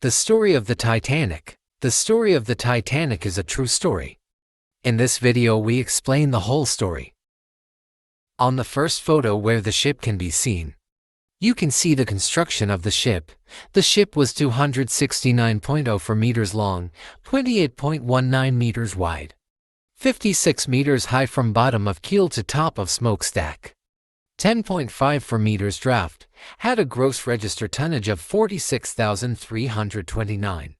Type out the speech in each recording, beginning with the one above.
The story of the Titanic. The story of the Titanic is a true story. In this video we explain the whole story. On the first photo where the ship can be seen, you can see the construction of the ship. The ship was 269.04 meters long, 28.19 meters wide, 56 meters high from bottom of keel to top of smokestack, 10.54 meters draft, had a gross register tonnage of 46,329,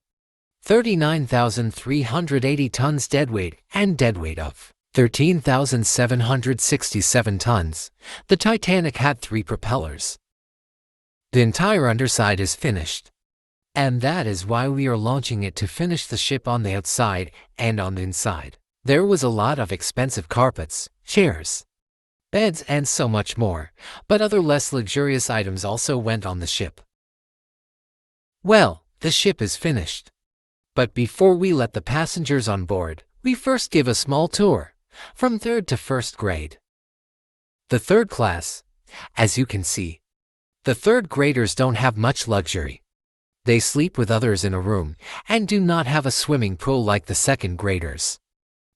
39,380 tons deadweight, and deadweight of 13,767 tons. The Titanic had 3 propellers. The entire underside is finished, and that is why we are launching it, to finish the ship on the outside and on the inside. There was a lot of expensive carpets, chairs, beds, and so much more, but other less luxurious items also went on the ship. Well, the ship is finished. But before we let the passengers on board, we first give a small tour, from 3rd to 1st grade. The 3rd class, as you can see, the 3rd graders don't have much luxury. They sleep with others in a room, and do not have a swimming pool like the 2nd graders.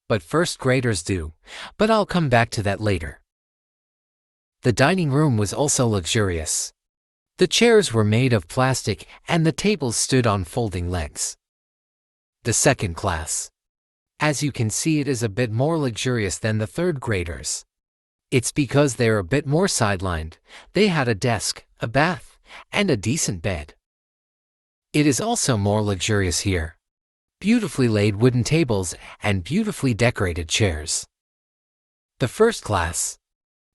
But 1st graders do, but I'll come back to that later. The dining room was also luxurious. The chairs were made of plastic, and the tables stood on folding legs. The 2nd class, as you can see, it is a bit more luxurious than the 3rd graders. It's because they're a bit more sidelined. They had a desk, a bath, and a decent bed. It is also more luxurious here. Beautifully laid wooden tables and beautifully decorated chairs. The 1st class.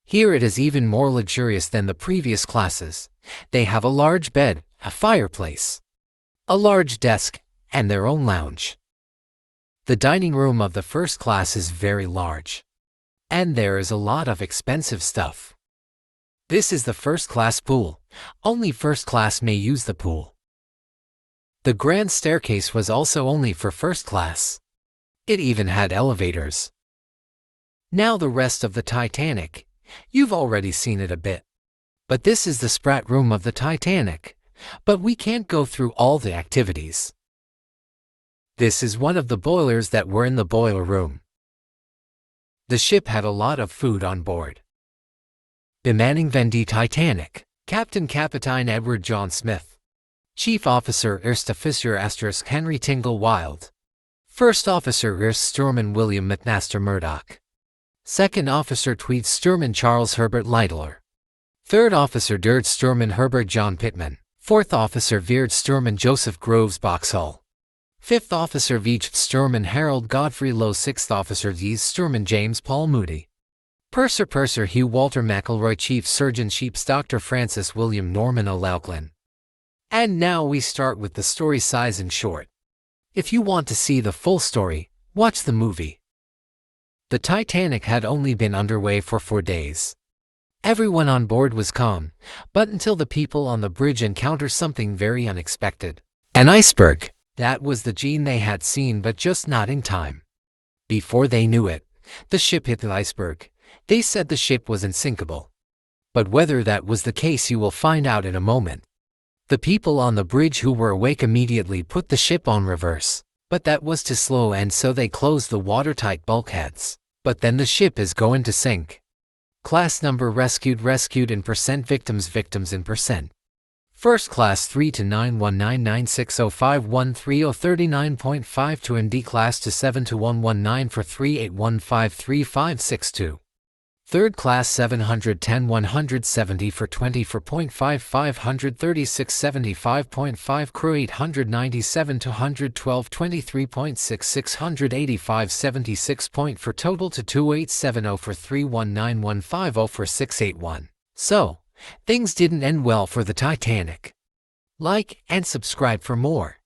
Here it is even more luxurious than the previous classes. They have a large bed, a fireplace, a large desk, and their own lounge. The dining room of the 1st class is very large, and there is a lot of expensive stuff. This is the 1st class pool. Only 1st class may use the pool. The grand staircase was also only for 1st class. It even had elevators. Now the rest of the Titanic. You've already seen it a bit. But this is the sprat room of the Titanic. But we can't go through all the activities. This is one of the boilers that were in the boiler room. The ship had a lot of food on board. Bemanning the Titanic. Captain Capitine Edward John Smith. Chief Officer Erst Officer * Henry Tingle Wild. First Officer Erst Stewardman William McMaster Murdoch. 2nd Officer Tweed Stewardman Charles Herbert Lidler. 3rd Officer Dird Stewardman Herbert John Pittman. 4th Officer Veerd Stewardman Joseph Groves Boxhall. 5th Officer Veach Stewardman Harold Godfrey Lowe. 6th Officer V's Stewardman James Paul Moody. Purser Hugh Walter McElroy. Chief Surgeon Sheeps Dr. Francis William Norman O'Loughlin. And now we start with the story size in short. If you want to see the full story, watch the movie. The Titanic had only been underway for 4 days. Everyone on board was calm, but until the people on the bridge encountered something very unexpected. An iceberg. That was the gene they had seen, but just not in time. Before they knew it, the ship hit the iceberg. They said the ship was unsinkable. But whether that was the case you will find out in a moment. The people on the bridge who were awake immediately put the ship on reverse. But that was too slow, and so they closed the watertight bulkheads. But then the ship is going to sink. Class number rescued in percent, victims in percent. 1st class 3 to 919960513 MD class to 7 to 119 for 38153562. 3rd class 710 170 for 20 for .5 536 75.5 crew 897 to 112 23.6 685 76 for total to 2870 for 319150 for 681. So, things didn't end well for the Titanic. Like and subscribe for more.